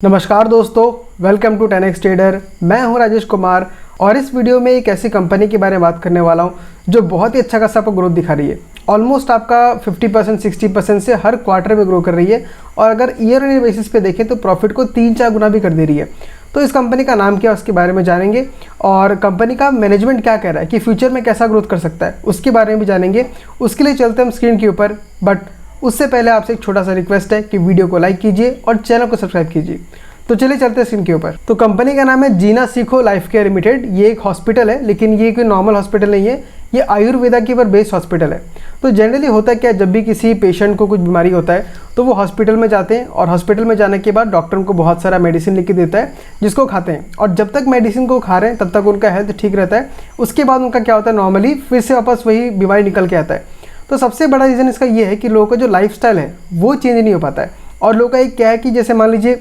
नमस्कार दोस्तों, welcome to 10x trader. मैं हूं राजेश कुमार और इस वीडियो में एक ऐसी कंपनी के बारे में बात करने वाला हूं जो बहुत ही अच्छा खासा आपको ग्रोथ दिखा रही है। ऑलमोस्ट आपका 50% 60% से हर क्वार्टर में ग्रो कर रही है और अगर ईयर ऑन ईयर बेसिस पे देखें तो प्रॉफिट को 3-4 गुना भी कर दे रही है। तो इस कंपनी का नाम क्या है उसके बारे में जानेंगे और कंपनी का मैनेजमेंट क्या कह रहा है कि फ्यूचर में कैसा ग्रोथ कर सकता है उसके बारे में भी जानेंगे। उसके लिए चलते हम स्क्रीन के ऊपर, बट उससे पहले आपसे एक छोटा सा रिक्वेस्ट है कि वीडियो को लाइक कीजिए और चैनल को सब्सक्राइब कीजिए। तो चलिए चलते हैं स्क्रीन के ऊपर। तो कंपनी का नाम है जीना सीखो लाइफ केयर लिमिटेड। ये एक हॉस्पिटल है, लेकिन ये कोई नॉर्मल हॉस्पिटल नहीं है, ये आयुर्वेदा के ऊपर बेस्ड हॉस्पिटल है। तो जनरली होता है क्या, जब भी किसी पेशेंट को कुछ बीमारी होता है तो वो हॉस्पिटल में जाते हैं और हॉस्पिटल में जाने के बाद डॉक्टर उनको बहुत सारा मेडिसिन लिख के देता है जिसको खाते हैं, और जब तक मेडिसिन को खा रहे हैं तब तक उनका हेल्थ ठीक रहता है। उसके बाद उनका क्या होता है, नॉर्मली फिर से वापस वही बीमारी निकल के आता है। तो सबसे बड़ा रीज़न इसका ये है कि लोगों का जो लाइफस्टाइल है वो चेंज नहीं हो पाता है। और लोगों का एक क्या है कि जैसे मान लीजिए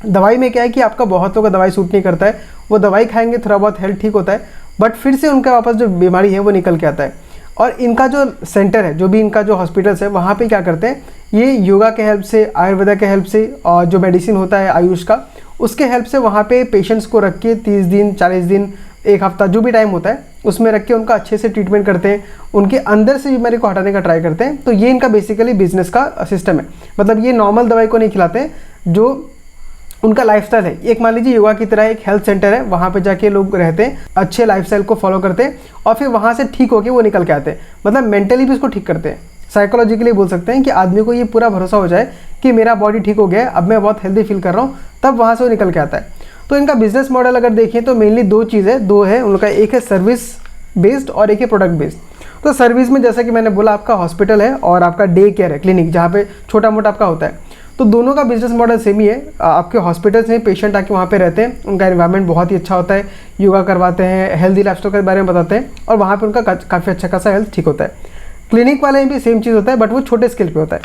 दवाई में क्या है कि आपका बहुतों का दवाई सूट नहीं करता है, वो दवाई खाएंगे थोड़ा बहुत हेल्थ ठीक होता है, बट फिर से उनका वापस जो बीमारी है वो निकल के आता है। और इनका जो सेंटर है, जो भी इनका जो हॉस्पिटल्स है, वहाँ पे क्या करते हैं, ये योगा के हेल्प से, आयुर्वेदा के हेल्प से और जो मेडिसिन होता है आयुष का, उसके हेल्प से वहाँ पे पेशेंट्स को रख के 30 दिन 40 दिन 1 हफ्ता जो भी टाइम होता है उसमें रख के उनका अच्छे से ट्रीटमेंट करते हैं, उनके अंदर से बीमारी को हटाने का ट्राई करते हैं। तो ये इनका बेसिकली बिजनेस का सिस्टम है। मतलब ये नॉर्मल दवाई को नहीं खिलाते हैं, जो उनका लाइफस्टाइल है, एक मान लीजिए योगा की तरह एक हेल्थ सेंटर है, वहाँ पे जाके लोग रहते हैं, अच्छे लाइफस्टाइल को फॉलो करते हैं और फिर वहाँ से ठीक होके वो निकल के आते हैं। मतलब मेंटली भी उसको ठीक करते हैं, साइकोलॉजिकली बोल सकते हैं कि आदमी को ये पूरा भरोसा हो जाए कि मेरा बॉडी ठीक हो गया है, अब मैं बहुत हेल्दी फील कर रहा हूँ, तब वहाँ से वो निकल के आता है। तो इनका बिजनेस मॉडल अगर देखें तो मेनली दो है उनका, एक है सर्विस बेस्ड और एक है प्रोडक्ट बेस्ड। तो सर्विस में जैसा कि मैंने बोला, आपका हॉस्पिटल है और आपका डे केयर है, क्लिनिक, जहाँ पे छोटा मोटा आपका होता है। तो दोनों का बिजनेस मॉडल सेम ही है। आपके हॉस्पिटल्स में पेशेंट आके वहाँ पे रहते हैं, उनका एनवायरनमेंट बहुत ही अच्छा होता है, योगा करवाते हैं, हेल्दी लाइफस्टाइल के बारे में बताते हैं और वहाँ पे उनका काफ़ी अच्छा खासा हेल्थ ठीक होता है। क्लिनिक वाले में भी सेम चीज़ होता है, बट वो छोटे स्केल पे होता है।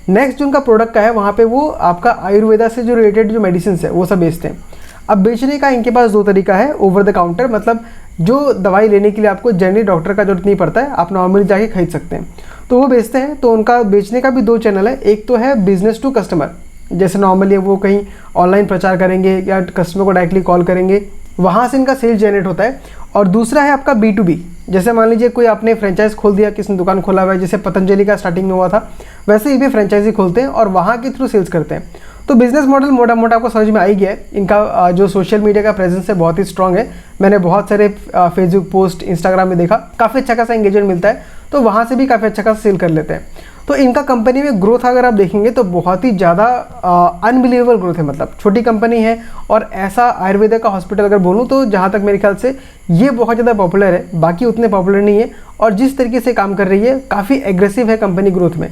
नेक्स्ट जो उनका प्रोडक्ट का है, वहाँ पे वो आपका आयुर्वेदा से जो रिलेटेड जो मेडिसिन है वो सब बेचते हैं। अब बेचने का इनके पास 2 तरीका है। ओवर द काउंटर, मतलब जो दवाई लेने के लिए आपको जनरली डॉक्टर का जरूरत नहीं पड़ता है, आप नॉर्मली जाके खरीद सकते हैं, तो वो बेचते हैं। तो उनका बेचने का भी 2 चैनल है। एक तो है बिजनेस टू कस्टमर, जैसे नॉर्मली वो कहीं ऑनलाइन प्रचार करेंगे या कस्टमर को डायरेक्टली कॉल करेंगे, वहाँ से इनका सेल्स जनरेट होता है। और दूसरा है आपका B2B, जैसे मान लीजिए कोई आपने फ्रेंचाइज खोल दिया, किसी ने दुकान खोला हुआ है, जैसे पतंजलि का स्टार्टिंग में हुआ था, वैसे ही भी फ्रेंचाइजी खोलते हैं और वहाँ के थ्रू सेल्स करते हैं। तो बिजनेस मॉडल मोटा मोटा आपको समझ में आ ही गया है। इनका जो सोशल मीडिया का प्रेजेंस है बहुत ही स्ट्रांग है। मैंने बहुत सारे फेसबुक पोस्ट, इंस्टाग्राम में देखा, काफ़ी अच्छा खासा एंगेजमेंट मिलता है, तो वहाँ से भी काफ़ी अच्छा खासा सेल कर लेते हैं। तो इनका कंपनी में ग्रोथ अगर आप देखेंगे तो बहुत ही ज़्यादा अनबिलीवेबल ग्रोथ है। मतलब छोटी कंपनी है और ऐसा आयुर्वेदा का हॉस्पिटल अगर बोलूँ तो जहाँ तक मेरे ख्याल से ये बहुत ज़्यादा पॉपुलर है, बाकी उतने पॉपुलर नहीं है। और जिस तरीके से काम कर रही है, काफ़ी एग्रेसिव है कंपनी ग्रोथ में।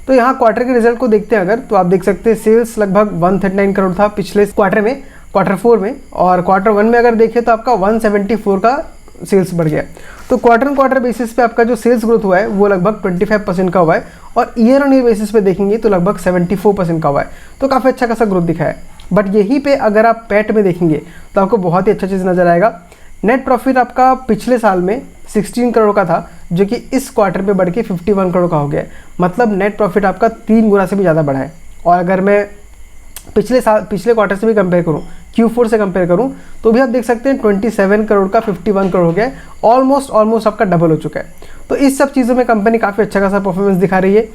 तो यहाँ क्वार्टर के रिजल्ट को देखते हैं अगर, तो आप देख सकते हैं सेल्स लगभग 139 करोड़ था पिछले क्वार्टर में, क्वार्टर 4 में, और क्वार्टर 1 में अगर देखें तो आपका 174 का सेल्स बढ़ गया। तो क्वार्टर बेसिस पे आपका जो सेल्स ग्रोथ हुआ है वो लगभग 25% का हुआ है, और ईयर ऑन ईयर बेसिस पे देखेंगे तो लगभग 74% का हुआ है। तो काफ़ी अच्छा खासा ग्रोथ दिखा है। बट यहीं पे अगर आप पैट में देखेंगे तो आपको बहुत ही अच्छा चीज़ नज़र आएगा। नेट प्रॉफिट आपका पिछले साल में 16 करोड़ का था, जो कि इस क्वार्टर पे बढ़ के 51 करोड़ का हो गया है। मतलब नेट प्रॉफिट आपका 3 गुना से भी ज़्यादा बढ़ा है। और अगर मैं पिछले क्वार्टर से भी कंपेयर करूं, Q4 से कंपेयर करूं, तो भी आप देख सकते हैं 27 करोड़ का 51 करोड़ हो गया है। ऑलमोस्ट आपका डबल हो चुका है। तो इस सब चीज़ों में कंपनी काफ़ी अच्छा खासा परफॉर्मेंस दिखा रही है।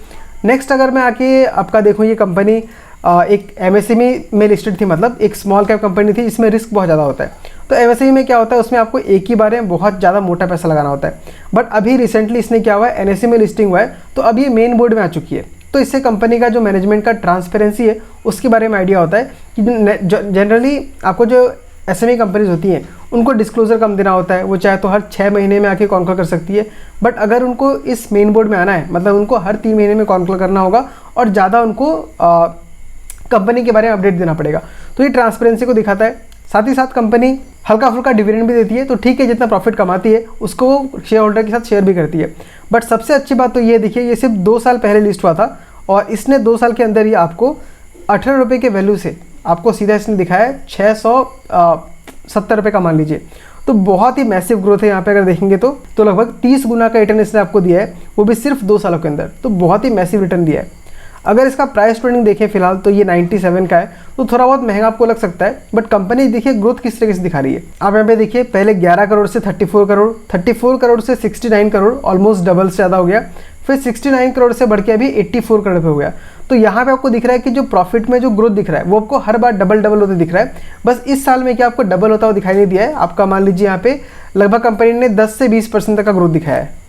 नेक्स्ट अगर मैं आके आपका देखूँ, ये कंपनी एक MSME में लिस्टेड थी, मतलब एक स्मॉल कैप कंपनी थी जिसमें रिस्क बहुत ज़्यादा होता है। तो MSME में क्या होता है, उसमें आपको एक ही बार में बहुत ज़्यादा मोटा पैसा लगाना होता है। बट अभी रिसेंटली इसने क्या हुआ है, NSE में लिस्टिंग हुआ है, तो अब ये मेन बोर्ड में आ चुकी है। तो इससे कंपनी का जो मैनेजमेंट का ट्रांसपेरेंसी है उसके बारे में आइडिया होता है कि जनरली आपको जो SME कंपनीज होती हैं उनको डिस्क्लोजर कम देना होता है। वो चाहे तो हर 6 महीने में आके कॉन्क्ल कर सकती है, बट अगर उनको इस मेन बोर्ड में आना है, मतलब उनको हर 3 महीने में कॉन्क्ल करना होगा और ज़्यादा उनको कंपनी के बारे में अपडेट देना पड़ेगा। तो ये ट्रांसपेरेंसी को दिखाता है। साथ ही साथ कंपनी हल्का फुल्का डिविडेंड भी देती है, तो ठीक है, जितना प्रॉफिट कमाती है उसको शेयर होल्डर के साथ शेयर भी करती है। बट सबसे अच्छी बात तो ये देखिए, ये सिर्फ 2 साल पहले लिस्ट हुआ था और इसने 2 साल के अंदर ही आपको 18 रुपये के वैल्यू से आपको सीधा इसने दिखाया है 670 रुपये का, मान लीजिए। तो बहुत ही मैसिव ग्रोथ है यहाँ पे अगर देखेंगे तो लगभग 30 गुना का रिटर्न इसने आपको दिया है, वो भी सिर्फ 2 सालों के अंदर। तो बहुत ही मैसिव रिटर्न दिया है। अगर इसका प्राइस ट्रेंडिंग देखें फिलहाल तो ये 97 का है, तो थोड़ा बहुत महंगा आपको लग सकता है, बट कंपनी देखिए ग्रोथ किस तरीके से दिखा रही है। आप यहाँ पे देखिए पहले 11 करोड़ से 34 करोड़, 34 करोड़ से 69 करोड़, ऑलमोस्ट डबल से ज़्यादा हो गया। फिर 69 करोड़ से बढ़ के अभी 84 करोड़ पे हो गया। तो यहाँ पे आपको दिख रहा है कि जो प्रॉफिट में जो ग्रोथ दिख रहा है वो आपको हर बार डबल होते दिख रहा है। बस इस साल में क्या आपको डबल होता हुआ दिखाई नहीं दिया है। आपका मान लीजिए यहाँ पे लगभग कंपनी ने 10 से 20% तक का ग्रोथ दिखाया है।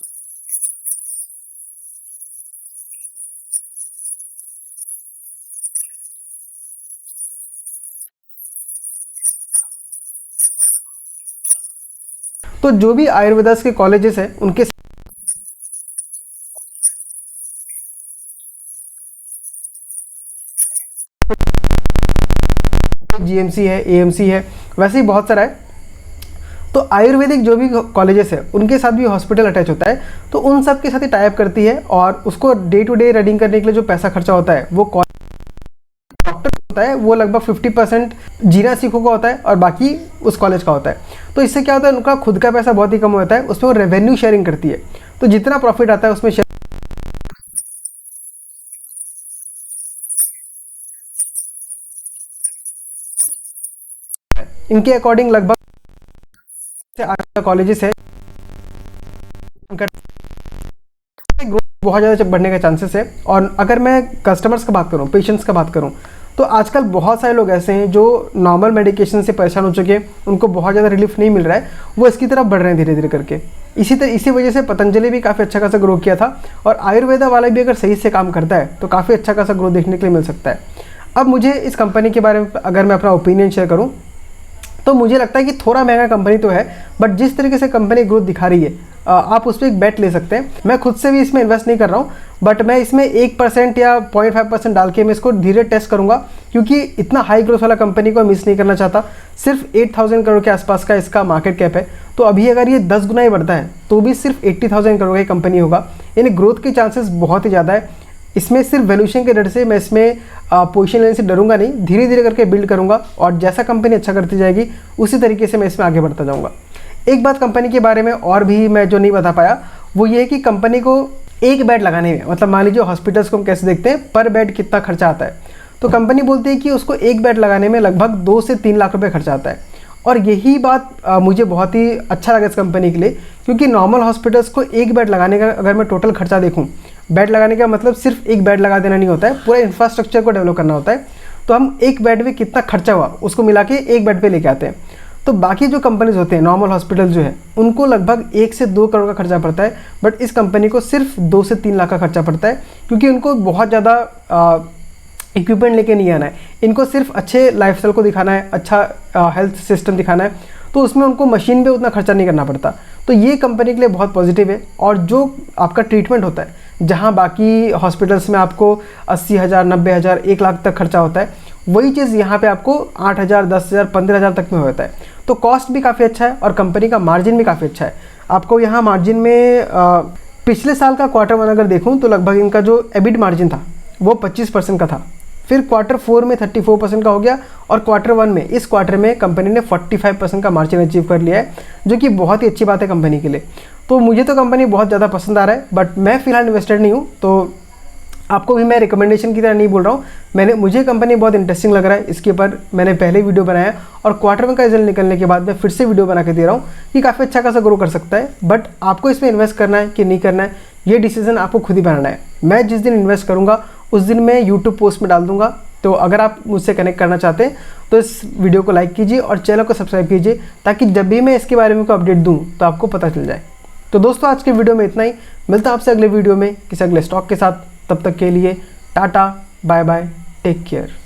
तो जो भी आयुर्वेदास के कॉलेजेस हैं उनके जीएमसी है, एएमसी है, वैसे ही बहुत सारा है। तो आयुर्वेदिक जो भी कॉलेजेस है उनके साथ भी हॉस्पिटल अटैच होता है, तो उन सब के साथ ही टाई अप करती है और उसको डे टू डे रनिंग करने के लिए जो पैसा खर्चा होता है वो डॉक्टर होता है, वो लगभग 50% जीना सीखों का होता है और बाकी उस कॉलेज का होता है। तो इससे क्या होता है, उनका खुद का पैसा बहुत ही कम होता है, उसमें वो रेवेन्यू शेयरिंग करती है। तो जितना प्रॉफिट आता है उसमें इनके अकॉर्डिंग लगभग कॉलेजेस है उनका ग्रोथ बहुत ज़्यादा बढ़ने का चांसेस है। और अगर मैं कस्टमर्स का बात करूं, पेशेंट्स का बात करूं, तो आजकल बहुत सारे लोग ऐसे हैं जो नॉर्मल मेडिकेशन से परेशान हो चुके हैं, उनको बहुत ज़्यादा रिलीफ नहीं मिल रहा है, वो इसकी तरफ बढ़ रहे हैं धीरे धीरे करके। इसी वजह से पतंजलि भी काफ़ी अच्छा खासा ग्रो किया था, और आयुर्वेदा वाला भी अगर सही से काम करता है तो काफ़ी अच्छा खासा ग्रोथ देखने के लिए मिल सकता है। अब मुझे इस कंपनी के बारे में अगर मैं अपना ओपिनियन शेयर करूँ तो मुझे लगता है कि थोड़ा महंगा कंपनी तो है, बट जिस तरीके से कंपनी ग्रोथ दिखा रही है आप उस पर एक बेट ले सकते हैं। मैं खुद से भी इसमें इन्वेस्ट नहीं कर रहा हूँ, बट मैं इसमें 1% या 0.5% डाल के मैं इसको धीरे टेस्ट करूँगा, क्योंकि इतना हाई ग्रोथ वाला कंपनी को मिस नहीं करना चाहता। सिर्फ 8,000 करोड़ के आसपास का इसका मार्केट कैप है, तो अभी अगर ये 10 गुना ही बढ़ता है तो भी सिर्फ 80,000 करोड़ की कंपनी होगा, यानी ग्रोथ के चांसेस बहुत ही ज़्यादा है। इसमें सिर्फ वैल्यूएशन के डर से मैं इसमें पोजीशन लेने से डरूंगा नहीं, धीरे धीरे करके बिल्ड करूंगा, और जैसा कंपनी अच्छा करती जाएगी उसी तरीके से मैं इसमें आगे बढ़ता जाऊंगा। एक बात कंपनी के बारे में और भी मैं जो नहीं बता पाया वो ये है कि कंपनी को एक बेड लगाने में, मतलब मान लीजिए हॉस्पिटल्स को हम कैसे देखते हैं पर बेड कितना खर्चा आता है, तो कंपनी बोलती है कि उसको एक बेड लगाने में लगभग 2 से 3 लाख रुपये खर्चा आता है। और यही बात मुझे बहुत ही अच्छा लगा इस कंपनी के लिए, क्योंकि नॉर्मल हॉस्पिटल्स को एक बेड लगाने का अगर मैं टोटल खर्चा देखूं, बेड लगाने का मतलब सिर्फ एक बेड लगा देना नहीं होता है, पूरा इंफ्रास्ट्रक्चर को डेवलप करना होता है। तो हम एक बेड में कितना खर्चा हुआ उसको मिला के एक बेड पे लेके आते हैं। तो बाकी जो कंपनीज होते हैं नॉर्मल हॉस्पिटल जो है उनको लगभग 1 से 2 करोड़ का खर्चा पड़ता है, बट इस कंपनी को सिर्फ 2 से 3 लाख का खर्चा पड़ता है, क्योंकि उनको बहुत ज़्यादा इक्विपमेंट लेके नहीं आना है, इनको सिर्फ अच्छे लाइफस्टाइल को दिखाना है, अच्छा हेल्थ सिस्टम दिखाना है, तो उसमें उनको मशीन पे उतना खर्चा नहीं करना पड़ता। तो ये कंपनी के लिए बहुत पॉजिटिव है। और जो आपका ट्रीटमेंट होता है, जहाँ बाकी हॉस्पिटल्स में आपको 80,000, 90,000, 1 लाख तक खर्चा होता है, वही चीज़ यहाँ पे आपको 8,000, 10,000, 15,000 तक में होता है। तो कॉस्ट भी काफ़ी अच्छा है और कंपनी का मार्जिन भी काफ़ी अच्छा है। आपको यहाँ मार्जिन में पिछले साल का क्वार्टर 1 अगर देखूँ तो लगभग इनका जो एबिट मार्जिन था वो 25% का था, फिर क्वार्टर 4 में 34% का हो गया, और क्वार्टर 1 में इस क्वार्टर में कंपनी ने 45% का मार्जिन अचीव कर लिया है, जो कि बहुत ही अच्छी बात है कंपनी के लिए। तो मुझे तो कंपनी बहुत ज़्यादा पसंद आ रहा है, बट मैं फिलहाल इन्वेस्टेड नहीं हूँ, तो आपको भी मैं रिकमेंडेशन की तरह नहीं बोल रहा हूँ। मुझे कंपनी बहुत इंटरेस्टिंग लग रहा है, इसके ऊपर मैंने पहले वीडियो बनाया, और क्वार्टर 1 का रिजल्ट निकलने के बाद मैं फिर से वीडियो बना के दे रहा हूँ कि काफ़ी अच्छा खासा ग्रो कर सकता है। बट आपको इसमें इन्वेस्ट करना है कि नहीं करना है, ये डिसीजन आपको खुद ही बनाना है। मैं जिस दिन इन्वेस्ट करूँगा उस दिन मैं यूट्यूब पोस्ट में डाल दूंगा, तो अगर आप मुझसे कनेक्ट करना चाहते हैं तो इस वीडियो को लाइक कीजिए और चैनल को सब्सक्राइब कीजिए, ताकि जब भी मैं इसके बारे में कोई अपडेट दूं तो आपको पता चल जाए। तो दोस्तों आज के वीडियो में इतना ही, मिलता है आपसे अगले वीडियो में किसी अगले स्टॉक के साथ। तब तक के लिए tata, bye bye, take care.